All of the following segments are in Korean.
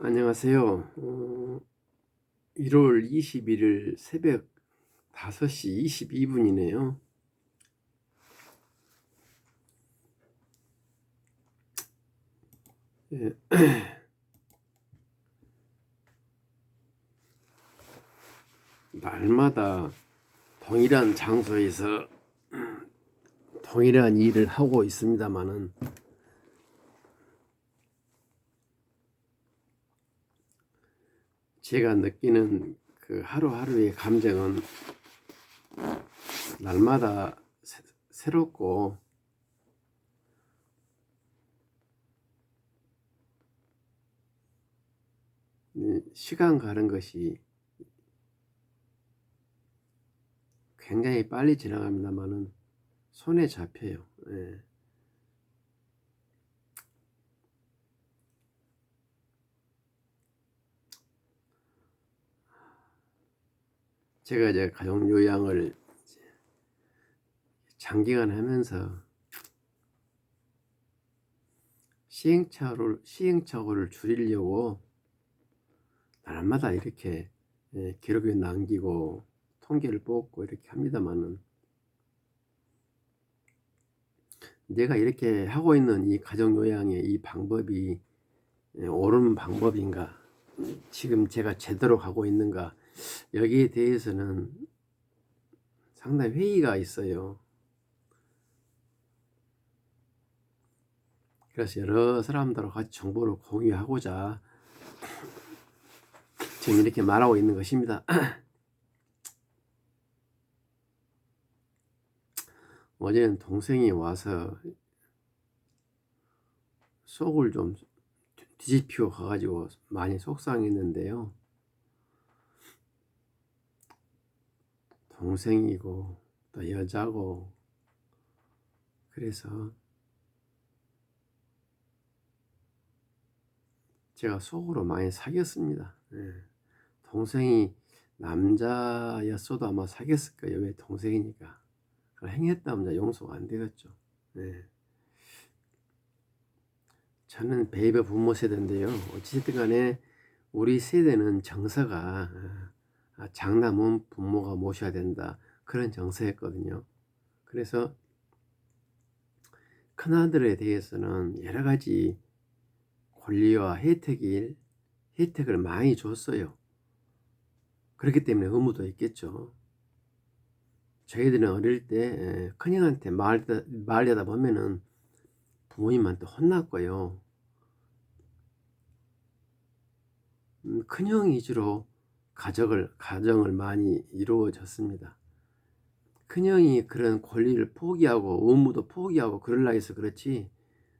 안녕하세요. 1월 21일 새벽 5시 22분이네요. 예, 날마다 동일한 장소에서 동일한 일을 하고 있습니다만은 제가 느끼는 그 하루하루의 감정은 날마다 새롭고 시간 가는 것이 굉장히 빨리 지나갑니다만은 손에 잡혀요. 예. 제가 이제 가족 요양을 장기간 하면서 시행착오를 줄이려고 날마다 이렇게 기록에 남기고 통계를 뽑고 이렇게 합니다만은, 내가 이렇게 하고 있는 이 가정요양의 이 방법이 옳은 방법인가, 지금 제가 제대로 가고 있는가, 여기에 대해서는 상당히 회의가 있어요. 그래서 여러 사람들과 같이 정보를 공유하고자 지금 이렇게 말하고 있는 것입니다. 어제는 동생이 와서 속을 좀 뒤집히고 가가지고 많이 속상했는데요. 동생이고 또 여자고, 그래서 제가 속으로 많이 사귀었습니다. 동생이 남자였어도 아마 사귀었을 거예요. 왜 동생이니까. 행했다면 용서가 안 되겠죠. 저는 베이비 부모 세대인데요. 어찌됐든 간에 우리 세대는 정서가 장남은 부모가 모셔야 된다, 그런 정서였거든요. 그래서 큰아들에 대해서는 여러 가지 권리와 혜택을 많이 줬어요. 그렇기 때문에 의무도 있겠죠. 저희들은 어릴 때 큰형한테 말하다 보면은 부모님한테 혼났고요. 큰형 위주로 가정을 많이 이루어졌습니다. 큰형이 그런 권리를 포기하고 의무도 포기하고 그러려 해서 그렇지,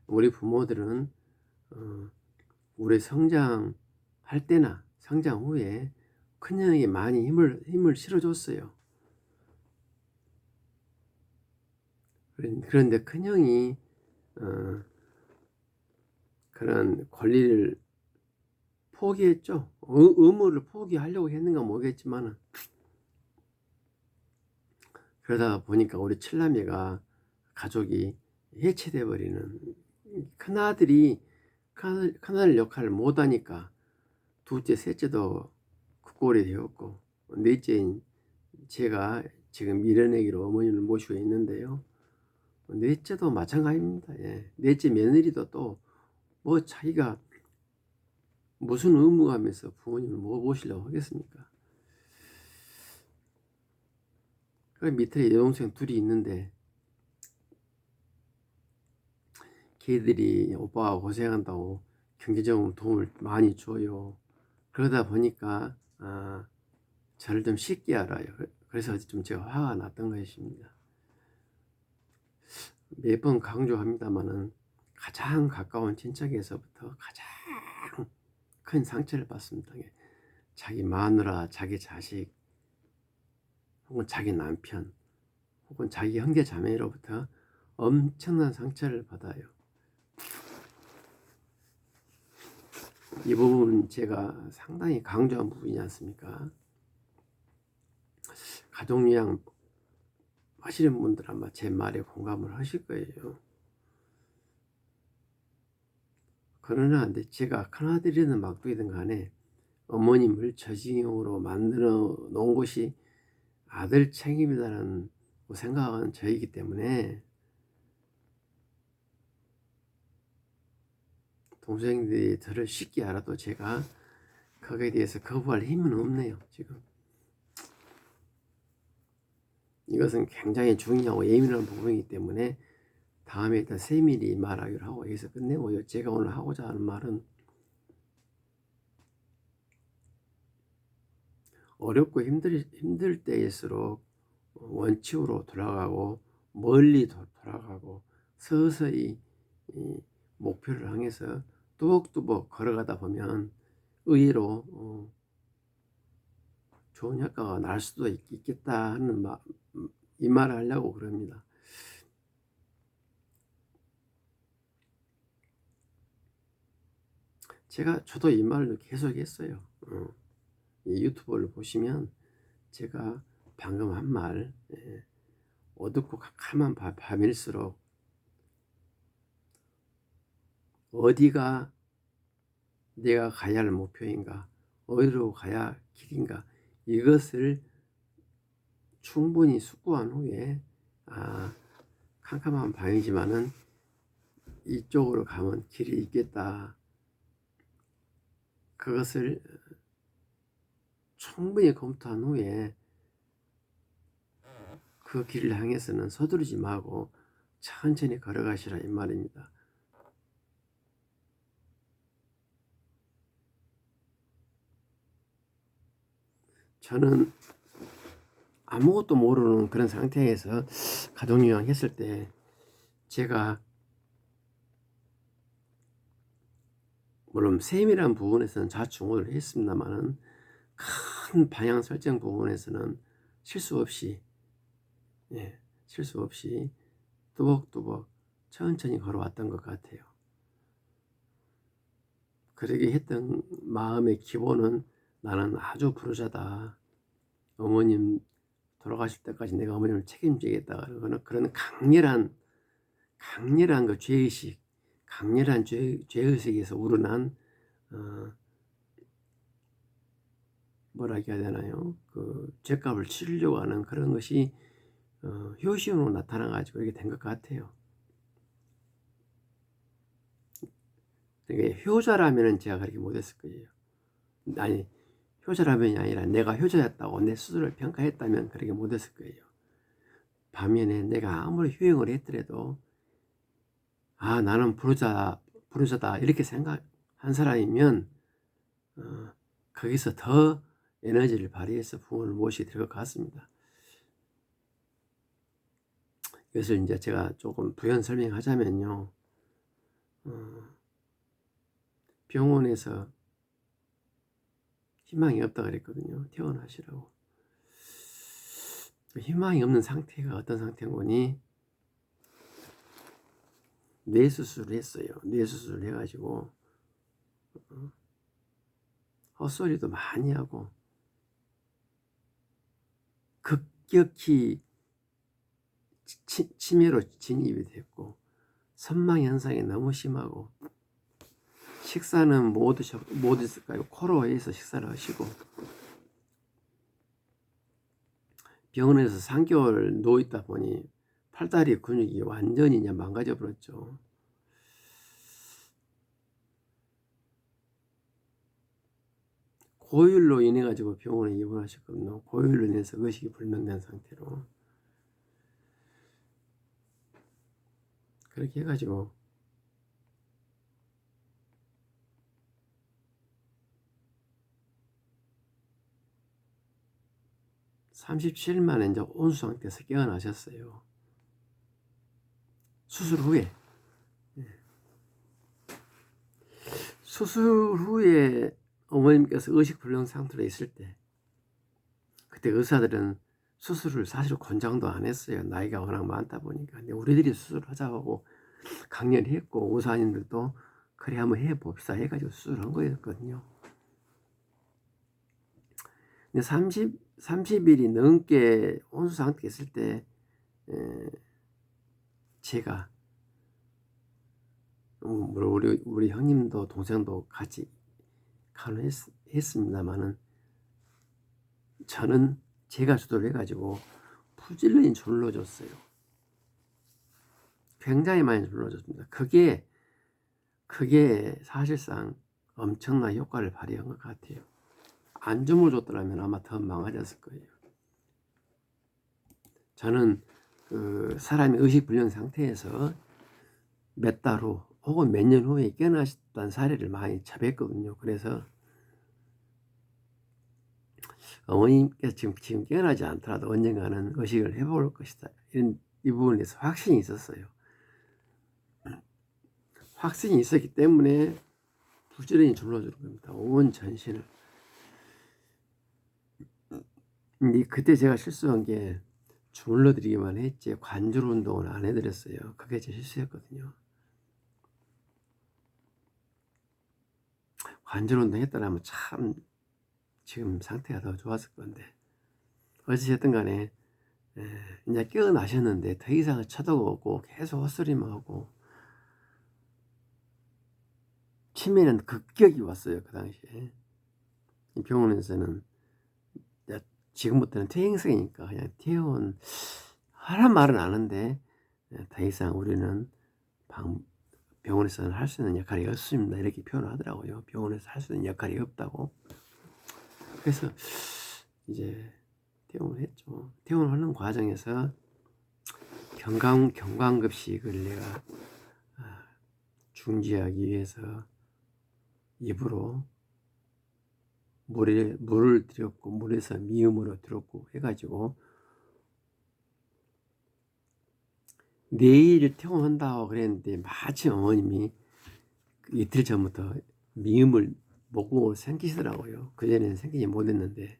우리 부모들은 우리 성장할 때나 성장 후에 큰형에게 많이 힘을 실어줬어요. 그런데 큰형이 그런 권리를 포기했죠. 의무를 포기하려고 했는가 모르겠지만, 그러다 보니까 우리 칠남이가 가족이 해체돼 버리는, 큰아들 역할을 못하니까 둘째 셋째도 그 꼴이 되었고, 넷째인 제가 지금 밀어내기로 어머니를 모시고 있는데요. 넷째도 마찬가지입니다. 넷째 며느리도 또 뭐 자기가 무슨 의무가 하면서 부모님을 모시려고 하겠습니까? 그 밑에 여동생 둘이 있는데 걔들이 오빠가 고생한다고 경제적으로 도움을 많이 줘요. 그러다 보니까 저를 좀 쉽게 알아요. 그래서 좀 제가 화가 났던 것입니다. 매번 강조합니다마는 가장 가까운 친척에서부터 가장 큰 상처를 받습니다. 자기 마누라, 자기 자식, 혹은 자기 남편, 혹은 자기 형제 자매로부터 엄청난 상처를 받아요. 이 부분은 제가 상당히 강조한 부분이지 않습니까? 가족요양 하시는 분들 아마 제 말에 공감을 하실 거예요. 그러나 근데 제가 큰아들이든 막둥이든 간에 어머님을 저징용으로 만들어 놓은 것이 아들 책임이라는 생각은 저이기 때문에 동생들이 저를 쉽게 알아도 제가 거기에 대해서 거부할 힘은 없네요. 지금 이것은 굉장히 중요하고 예민한 부분이기 때문에 다음에 일단 세밀히 말하기로 하고 여기서 끝내고요. 제가 오늘 하고자 하는 말은 어렵고 힘들 때일수록 원칙으로 돌아가고 멀리 돌아가고 서서히 목표를 향해서 뚜벅뚜벅 걸어가다 보면 의외로 좋은 효과가 날 수도 있겠다 하는 이 말을 하려고 그럽니다. 저도 이 말을 계속 했어요. 이 유튜브를 보시면 제가 방금 한 말, 어둡고 캄캄한 밤일수록 어디가 내가 가야 할 목표인가, 어디로 가야 길인가, 이것을 충분히 숙고한 후에 캄캄한 밤이지만은 이쪽으로 가면 길이 있겠다. 그것을 충분히 검토한 후에 그 길을 향해서는 서두르지 말고 천천히 걸어가시라 이 말입니다. 저는 아무것도 모르는 그런 상태에서 가족여행 했을 때 제가 물론 세밀한 부분에서는 좌충우돌을 했습니다만은 큰 방향 설정 부분에서는 실수 없이 뚜벅뚜벅 천천히 걸어왔던 것 같아요. 그러게 했던 마음의 기본은 나는 아주 부르자다. 어머님 돌아가실 때까지 내가 어머님을 책임지겠다. 그런 강렬한 그 죄의식, 강렬한 죄의식에서 우러난 뭐라 해야 되나요? 그 죄값을 치르려고 하는 그런 것이 효심으로 나타나가지고 이렇게 된 것 같아요. 그러니까 효자라면은 제가 그렇게 못했을 거예요. 아니, 효자라면이 아니라 내가 효자였다고 내 스스로를 평가했다면 그렇게 못했을 거예요. 반면에 내가 아무리 효행을 했더라도 나는 부르자다 이렇게 생각한 사람이면 거기서 더 에너지를 발휘해서 부모를 모시게 될 것 같습니다. 이것을 이제 제가 조금 부연 설명하자면요. 병원에서 희망이 없다 그랬거든요. 퇴원하시라고. 희망이 없는 상태가 어떤 상태인 거니? 뇌수술을 했어요. 뇌수술을 해가지고 헛소리도 많이 하고 급격히 치매로 진입이 됐고 선망 현상이 너무 심하고 식사는 못 드실까요? 코로나에서 식사를 하시고 병원에서 3개월 누워있다 보니 팔다리 근육이 완전히 이제 망가져 버렸죠. 고열로 인해 가지고 병원에 입원하셨거든요. 고열로 인해서 의식이 불명된 상태로 그렇게 해가지고 37만에 이제 온수 상태에서 깨어나셨어요. 수술 후에. 수술 후에 어머님께서 의식불명 상태로 있을 때 그때 의사들은 수술을 사실 권장도 안 했어요. 나이가 워낙 많다 보니까. 근데 우리들이 수술을 하자고 강렬히 했고 의사님들도 그래 한번 해봅시다 해가지고 수술한 거였거든요. 근데 30일이 넘게 온수 상태에 있을 때 제가 우리 형님도 동생도 같이 간호했습니다만은 저는 제가 주도를 해가지고 부지런히 줄러줬어요. 굉장히 많이 줄러줬습니다. 그게 사실상 엄청난 효과를 발휘한 것 같아요. 안 주물러줬더라면 아마 더 망가졌을 거예요. 저는 그 사람이 의식불량 상태에서 몇 달 후 혹은 몇 년 후에 깨어났던 사례를 많이 접했거든요. 그래서 어머님께서 지금 깨어나지 않더라도 언젠가는 의식을 해볼 것이다. 이 부분에 대해서 확신이 있었어요. 확신이 있었기 때문에 부지런히 줄러주는 겁니다. 온 전신을. 근데 그때 제가 실수한 게 주물러드리기만 했지 관절 운동을 안 해드렸어요. 그게 제 실수였거든요. 관절 운동 했더라면 참 지금 상태가 더 좋았을 건데 어찌됐든 간에 이제 깨어나셨는데 더 이상 쳐다도 없고 계속 헛소리만 하고 치매는 급격히 왔어요. 그 당시에 병원에서는 지금부터는 퇴행성이니까 그냥 퇴원 하란 말은 아는데 더 이상 우리는 병원에서는 할 수 있는 역할이 없습니다. 이렇게 표현하더라고요. 병원에서 할 수 있는 역할이 없다고. 그래서 이제 퇴원을 했죠. 퇴원하는 과정에서 경광급식을 내가 중지하기 위해서 입으로 물을 들였고 물에서 미음으로 들었고 해가지고 내일 퇴원한다고 그랬는데 마침 어머님이 이틀 전부터 미음을 목구멍으로 생기시더라고요. 그전에는 생기지 못했는데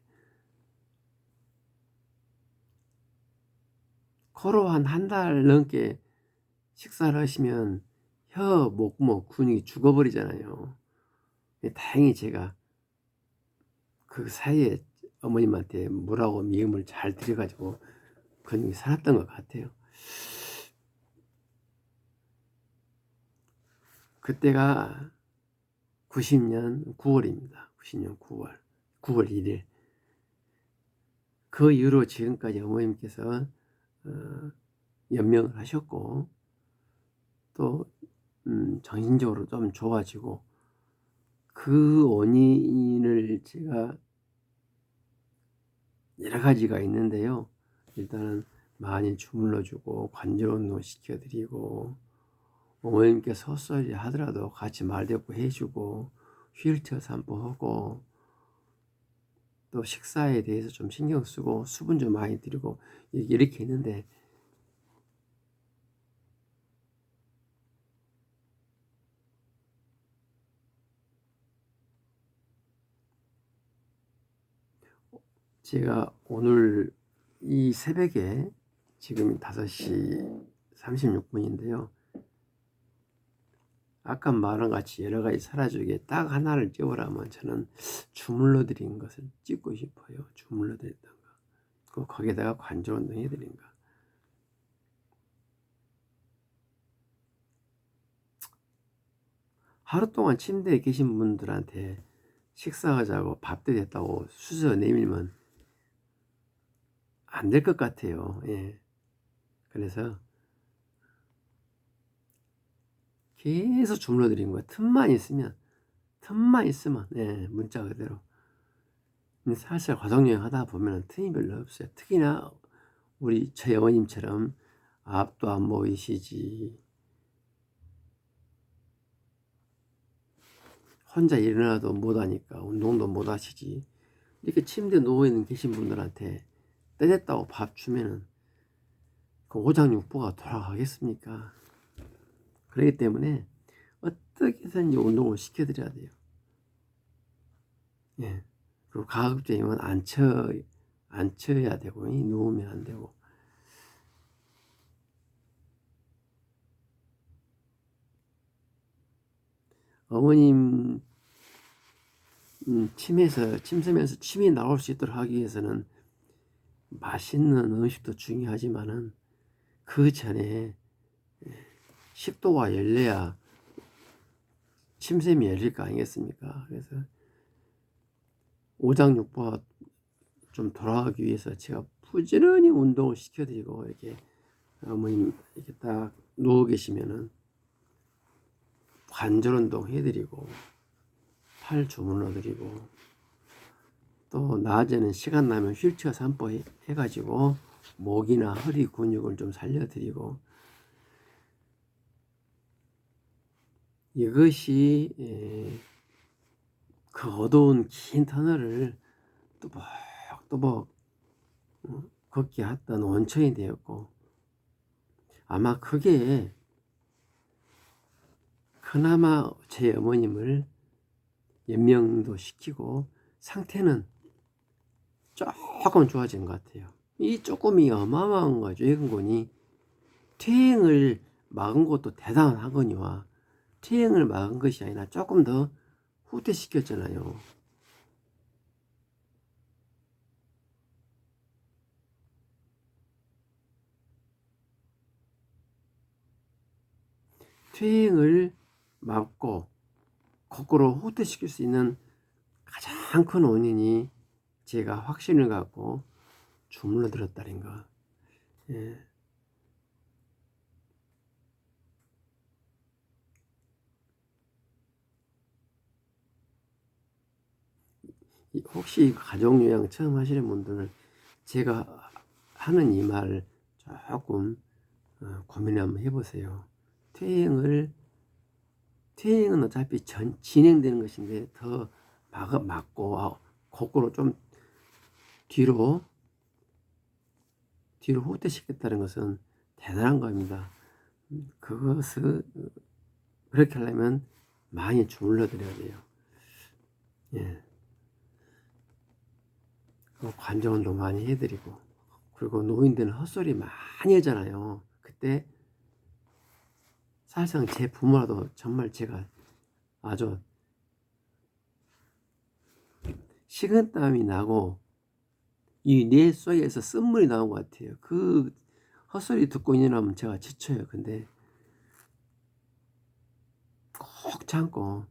코로 한 달 넘게 식사를 하시면 혀, 목구멍 근육이 죽어버리잖아요. 다행히 제가 그 사이에 어머님한테 물하고 미음을 잘 들여가지고 근육이 살았던 것 같아요. 그때가 90년 9월입니다. 90년 9월 1일. 그 이후로 지금까지 어머님께서 연명을 하셨고 또 정신적으로 좀 좋아지고 그 원인을 제가 여러 가지가 있는데요. 일단은 많이 주물러주고 관절 운동 시켜드리고 어머님께서 헛소리 하더라도 같이 말대꾸 해주고 휠체어散歩하고 또 식사에 대해서 좀 신경 쓰고 수분 좀 많이 드리고 이렇게 했는데 제가 오늘 이 새벽에 지금 5시 36분인데요. 아까 말한 같이 여러 가지 사라지게 딱 하나를 찍으라면 저는 주물러 드린 것을 찍고 싶어요. 주물러 드렸던 거. 거기에다가 관절 운동 해드린 거. 하루 동안 침대에 계신 분들한테 식사하자고 밥도 됐다고 수저 내밀면 안 될 것 같아요. 예. 그래서 계속 주물러 드린 거예요. 틈만 있으면 예, 문자 그대로. 근데 사실 가족여행 하다 보면 틈이 별로 없어요. 특히나 저희 어머님처럼 앞도 안 보이시지, 혼자 일어나도 못하니까 운동도 못하시지, 이렇게 침대에 누워있는 계신 분들한테 때렸다고 밥 주면은 그 오장육부가 돌아가겠습니까? 그렇기 때문에 어떻게든지 운동을 시켜드려야 돼요. 예. 그리고 가급적이면 앉혀야 되고 누우면 안 되고. 어머님 침샘에서 침이 나올 수 있도록 하기 위해서는 맛있는 음식도 중요하지만은 그 전에 식도가 열려야 침샘이 열릴 거 아니겠습니까? 그래서 오장육부가 좀 돌아가기 위해서 제가 부지런히 운동을 시켜드리고, 이렇게 어머님 이렇게 딱 누워 계시면은 관절 운동 해드리고, 팔 주물러 드리고, 또 낮에는 시간 나면 휠체어 산보 해가지고 목이나 허리 근육을 좀 살려드리고, 이것이 그 어두운 긴 터널을 또박또박 걷게 했던 원천이 되었고, 아마 그게 그나마 제 어머님을 연명도 시키고 상태는 조금 좋아진 것 같아요. 이 조금이 어마어마한 거죠. 예근군이 퇴행을 막은 것도 대단하거니와 퇴행을 막은 것이 아니라 조금 더 후퇴시켰잖아요. 퇴행을 막고 거꾸로 후퇴시킬 수 있는 가장 큰 원인이 제가 확신을 갖고 주물러 들었다는 거. 예. 혹시 가족요양 처음 하시는 분들, 제가 하는 이 말을 조금 고민 한번 해보세요. 퇴행은 어차피 진행되는 것인데 더 막고 거꾸로 좀 뒤로 후퇴시켰다는 것은 대단한 겁니다. 그것을 그렇게 하려면 많이 주물러 드려야 돼요. 예. 관절 운동 많이 해드리고, 그리고 노인들은 헛소리 많이 하잖아요. 그때 사실상 제 부모라도 정말 제가 아주 식은땀이 나고 이 뇌 속에서 쓴물이 나온 것 같아요. 그 헛소리 듣고 있느라면 제가 지쳐요. 근데 꼭 참고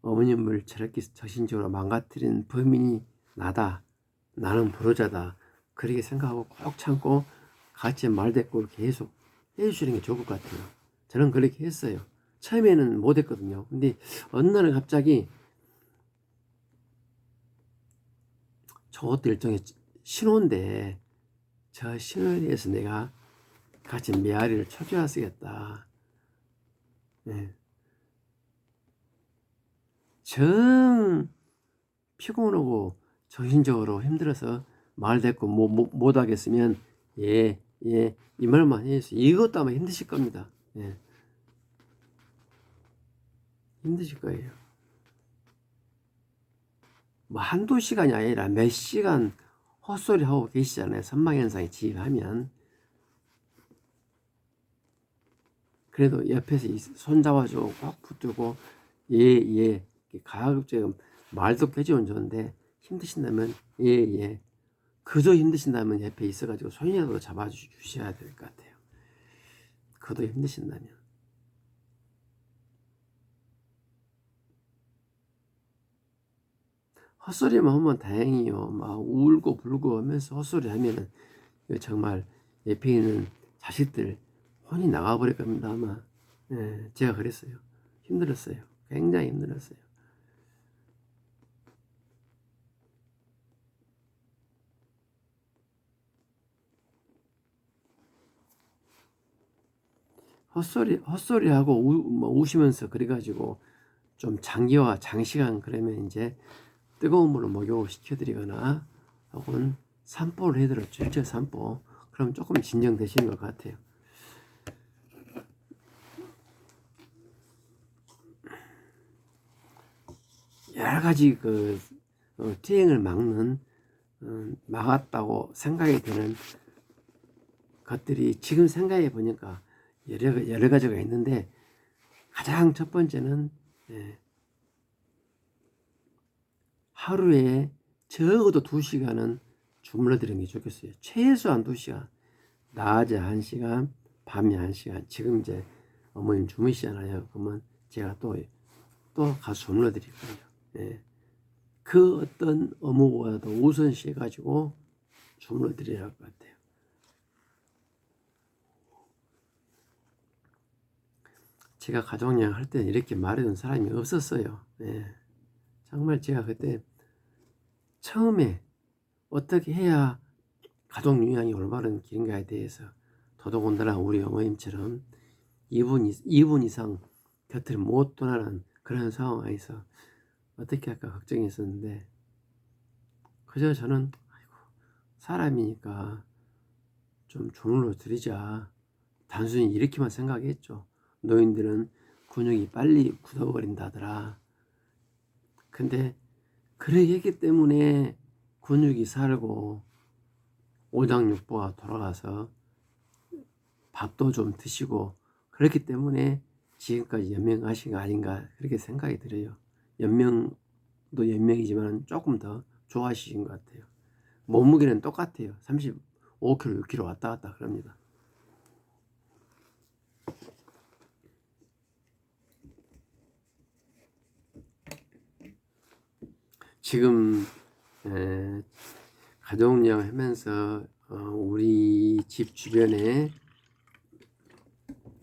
어머님을 저렇게 정신적으로 망가뜨린 범인이 나다, 나는 불효자다, 그렇게 생각하고 꼭 참고 같이 말대꾸를 계속 해주시는 게 좋을 것 같아요. 저는 그렇게 했어요. 처음에는 못했거든요. 근데 어느 날은 갑자기 저것도 일종의 신호인데, 저 신호에 대해서 내가 같이 메아리를 쳐줘야 쓰겠다. 네. 정 피곤하고 정신적으로 힘들어서 말대꾸 못하겠으면 이 말만 해주세요. 이것도 아마 힘드실 겁니다. 예. 힘드실 거예요. 뭐 한두 시간이 아니라 몇 시간 헛소리 하고 계시잖아요. 선망현상에 지휘하면. 그래도 옆에서 손 잡아주고 꼭 붙들고 가급적이면 말도 깨지면 좋은데, 힘드신다면 그저 힘드신다면 옆에 있어가지고 손이라도 잡아주셔야 될 것 같아요. 그도 힘드신다면. 헛소리만 하면 다행이요. 막 울고 불고 하면서 헛소리 하면은 정말 옆에 있는 자식들 혼이 나가버릴 겁니다, 아마. 예, 제가 그랬어요. 힘들었어요. 굉장히 힘들었어요. 헛소리하고 우시면서 그래가지고 좀 장시간 그러면 이제 뜨거운 물로 목욕을 시켜드리거나 혹은 산보를 해드렸죠. 일절 산보. 그럼 조금 진정되시는 것 같아요. 여러 가지 퇴행을 막았다고 생각이 드는 것들이 지금 생각해 보니까 여러 가지가 있는데, 가장 첫 번째는 하루에 적어도 2시간은 주물러 드리는 게 좋겠어요. 최소한 2시간. 낮에 1시간, 밤에 1시간. 지금 이제 어머님 주무시잖아요. 그러면 제가 또 가서 주물러 드릴 거예요. 예. 그 어떤 업무보다도 우선시 해가지고 주물러 드려야 할 것 같아요. 제가 가족여행 할 때는 이렇게 말해준 사람이 없었어요. 예. 정말 제가 그때 처음에 어떻게 해야 가족 유양이 올바른 길인가에 대해서 더더군다나 우리 어머님처럼 2분 이상 곁을 못 떠나는 그런 상황에서 어떻게 할까 걱정했었는데, 그저 저는 사람이니까 좀 주물러 드리자, 단순히 이렇게만 생각했죠. 노인들은 근육이 빨리 굳어버린다더라. 근데 그렇게 했기 때문에 근육이 살고 오장육부가 돌아가서 밥도 좀 드시고 그렇기 때문에 지금까지 연명하신 거 아닌가 그렇게 생각이 들어요. 연명도 연명이지만 조금 더 좋아하시신 것 같아요. 몸무게는 똑같아요. 35kg, 6kg 왔다 갔다 그럽니다. 지금 가족여행 하면서 우리 집 주변에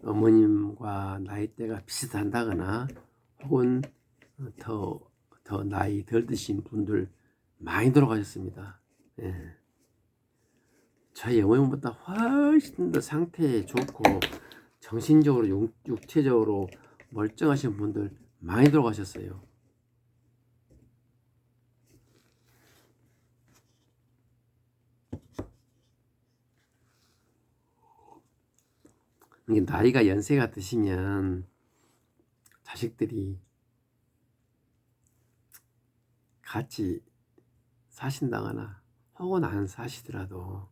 어머님과 나이대가 비슷한다거나 혹은 더 나이 덜 드신 분들 많이 돌아가셨습니다. 예. 저희 어머님보다 훨씬 더 상태 좋고 정신적으로 육체적으로 멀쩡하신 분들 많이 돌아가셨어요. 이게 나이가 연세가 드시면 자식들이 같이 사신다거나 혹은 안 사시더라도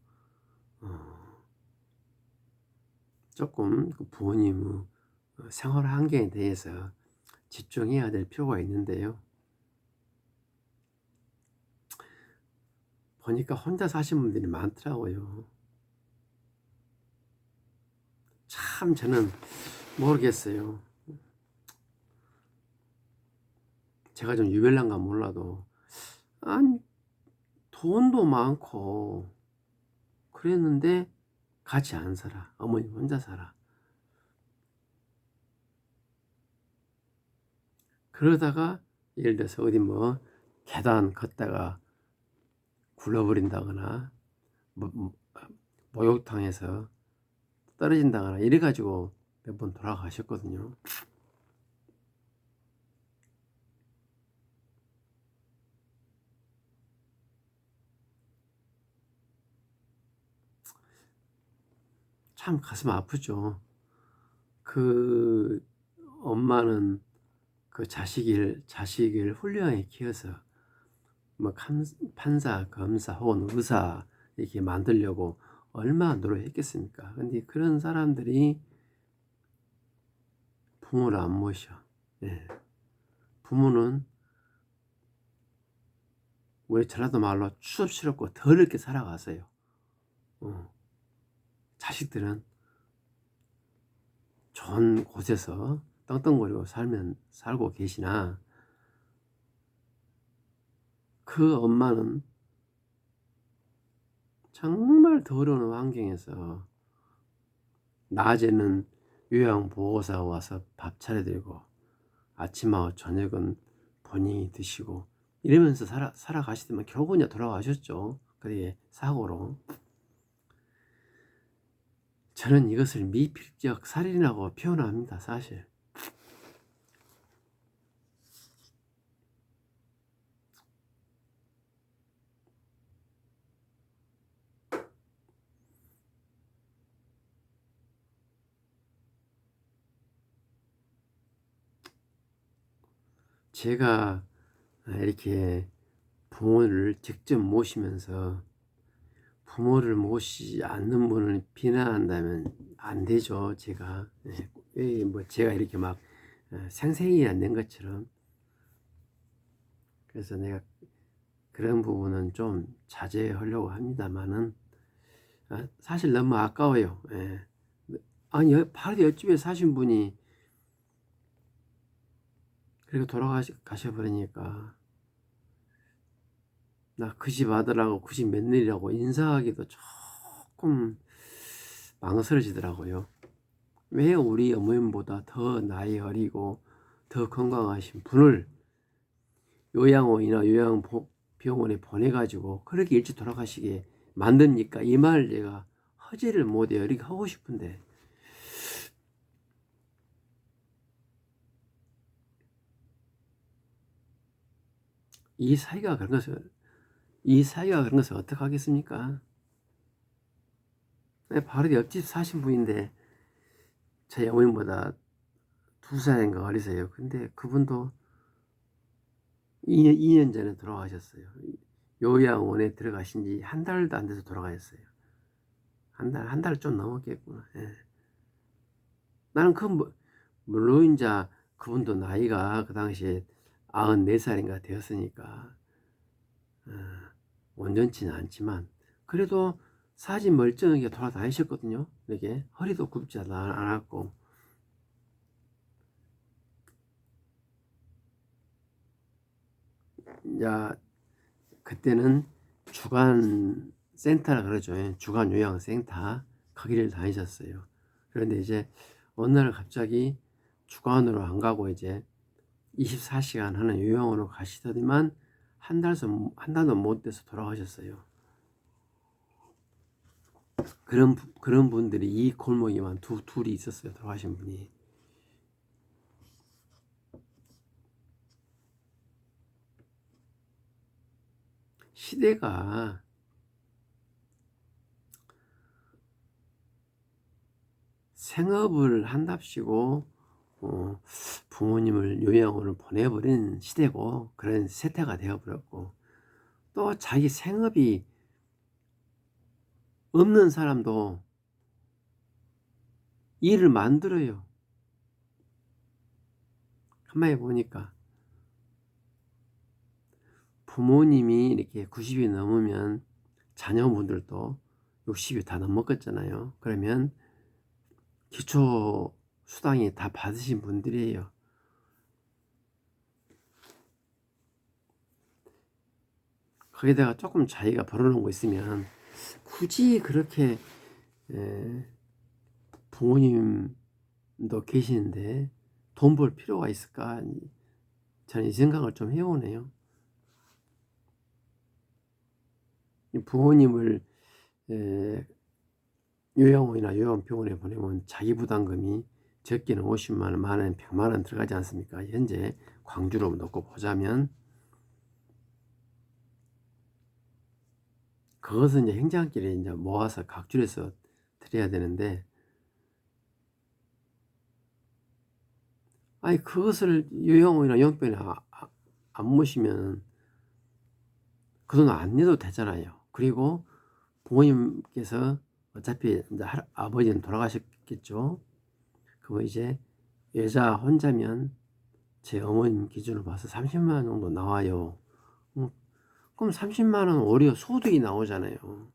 조금 그 부모님의 생활 환경에 대해서 집중해야 될 필요가 있는데요. 보니까 혼자 사신 분들이 많더라고요. 참 저는 모르겠어요. 제가 좀 유별난가 몰라도 아니 돈도 많고 그랬는데 같이 안 살아. 어머니 혼자 살아. 그러다가 예를 들어서 어디 뭐 계단 걷다가 굴러버린다거나 목욕탕에서 떨어진다거나 이래가지고 몇 번 돌아가셨거든요. 참 가슴 아프죠. 그 엄마는 그 자식을 훌륭하게 키워서 뭐 판사, 검사 혹은 의사 이렇게 만들려고 얼마나 노력했겠습니까? 근데 그런 사람들이 부모를 안 모셔. 예. 부모는 우리 전라도 말로 추접스럽고 더럽게 살아가세요. 자식들은 좋은 곳에서 떵떵거리고 살고 계시나 그 엄마는 정말 더러운 환경에서 낮에는 요양보호사가 와서 밥 차려드리고 아침하고 저녁은 본인이 드시고 이러면서 살아가시더만 결국은 돌아가셨죠. 그게 사고로. 저는 이것을 미필적 살인이라고 표현합니다. 사실. 제가 이렇게 부모를 직접 모시면서 부모를 모시지 않는 분을 비난한다면 안 되죠. 제가 뭐 제가 이렇게 막 생생히 안 된 것처럼. 그래서 내가 그런 부분은 좀 자제하려고 합니다만은 사실 너무 아까워요. 아니 바로 옆집에 사신 분이 그리고 돌아가셔버리니까 나 그 집 아들하고 그 집 며느리라고 인사하기도 조금 망설여지더라고요. 왜 우리 어머님보다 더 나이 어리고 더 건강하신 분을 요양원이나 요양병원에 보내가지고 그렇게 일찍 돌아가시게 만듭니까? 이 말을 제가 허지를 못해요. 이렇게 하고 싶은데 이 사이가 그런 것을 어떻게 하겠습니까? 바로 옆집 사신 분인데 저희 어머님보다 2살인가 어리세요. 근데 그분도 2년 전에 돌아가셨어요. 요양원에 들어가신 지 한 달도 안 돼서 돌아가셨어요. 한 달 좀 넘었겠구나. 예. 나는 물론 이제 그분도 나이가 그 당시에 94살인가 되었으니까 온전치는 않지만 그래도 사진 멀쩡하게 돌아다니셨거든요. 이렇게 허리도 굽지 않았고 이제 그때는 주간 센터라 그러죠. 주간 요양센터 거기를 다니셨어요. 그런데 이제 어느 날 갑자기 주간으로 안 가고 이제 24시간 하는 요양원으로 가시더니만 한 달도 못 돼서 돌아가셨어요. 그런 분들이 이 골목에만 둘이 있었어요. 돌아가신 분이. 시대가 생업을 한답시고 부모님을 요양원을 보내버린 시대고 그런 세태가 되어버렸고 또 자기 생업이 없는 사람도 일을 만들어요. 한마디 보니까 부모님이 이렇게 90이 넘으면 자녀분들도 60이 다 넘었겠잖아요. 그러면 기초 수당이 다 받으신 분들이에요. 거기다가 조금 자기가 벌어놓은 거 있으면 굳이 그렇게 부모님도 계시는데 돈 벌 필요가 있을까? 저는 이 생각을 좀 해오네요. 부모님을 요양원이나 요양병원에 보내면 자기 부담금이 적게는 50만원, 많은 100만원 들어가지 않습니까? 현재 광주로 놓고 보자면 그것은 이제 행장길에 이제 모아서 각줄에서 드려야 되는데 아니 그것을 요양원이나 요양병원에 안 모시면 그 돈 안 내도 되잖아요. 그리고 부모님께서 어차피 이제 아버지는 돌아가셨겠죠. 그럼 이제 여자 혼자면 제 어머님 기준으로 봐서 30만 원 정도 나와요. 그럼 30만 원 오히려 소득이 나오잖아요.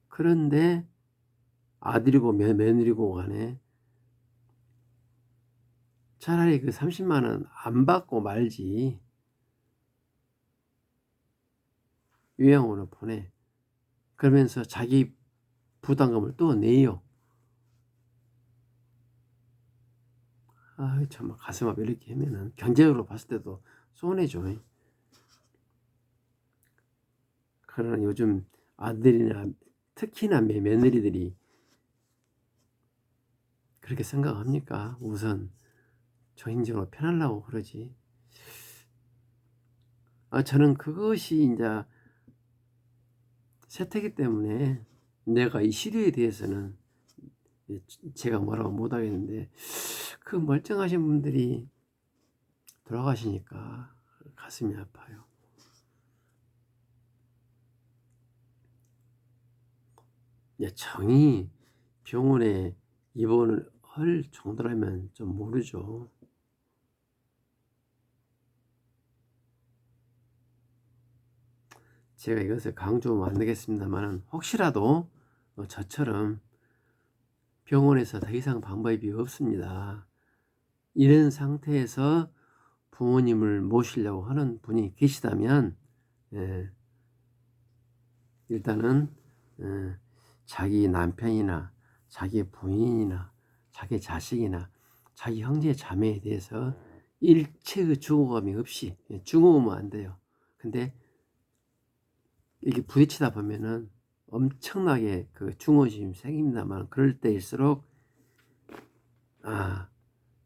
그런데 아들이고 며느리고 간에 차라리 그 30만 원 안 받고 말지 요양원을 보내. 그러면서 자기 부담금을 또 내요. 아, 참 가슴 아파. 이렇게 하면은 경제적으로 봤을 때도 손해죠. 그러나 요즘 아들이나 특히나 며느리들이 그렇게 생각합니까? 우선 정신적으로 편하려고 그러지. 저는 그것이 이제 세태기 때문에 내가 이 시류에 대해서는 제가 뭐라고 못하겠는데 그 멀쩡하신 분들이 돌아가시니까 가슴이 아파요. 정이 병원에 입원을 할 정도라면 좀 모르죠. 제가 이것을 강조하면 안 되겠습니다만 혹시라도 저처럼 병원에서 더 이상 방법이 없습니다. 이런 상태에서 부모님을 모시려고 하는 분이 계시다면 일단은 자기 남편이나 자기 부인이나 자기 자식이나 자기 형제 자매에 대해서 일체의 증오감이 없이, 증오하면 안 돼요. 근데 이게 부딪히다 보면은 엄청나게 그 증오심이 생깁니다만, 그럴 때일수록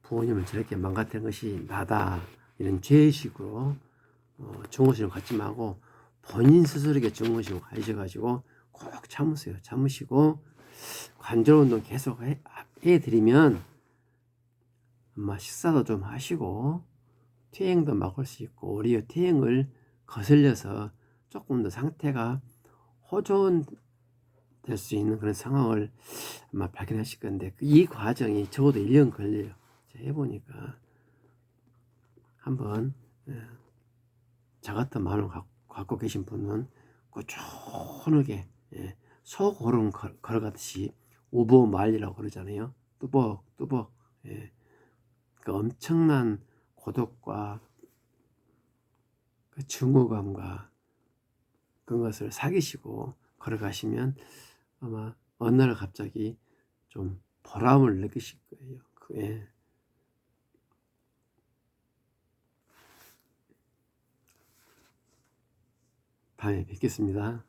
부모님을 저렇게 망가뜨린 것이 나다, 이런 죄의식으로 증오심을 갖지 말고 본인 스스로에게 증오심을 가지셔가지고 꼭 참으세요. 참으시고 관절 운동 계속 해드리면 아마 식사도 좀 하시고 퇴행도 막을 수 있고, 오히려 퇴행을 거슬려서 조금 더 상태가 호전될 수 있는 그런 상황을 아마 발견하실 건데, 이 과정이 적어도 1년 걸려요. 제가 해보니까. 한번 저 같은 마음을 갖고 계신 분은 꾸준하게 소고름 걸어가듯이 우보말리라고 그러잖아요. 뚜벅뚜벅. 그 엄청난 고독과 그 증오감과 그런 것을 사귀시고 걸어가시면 아마 어느 날 갑자기 좀 보람을 느끼실 거예요. 다음에 뵙겠습니다.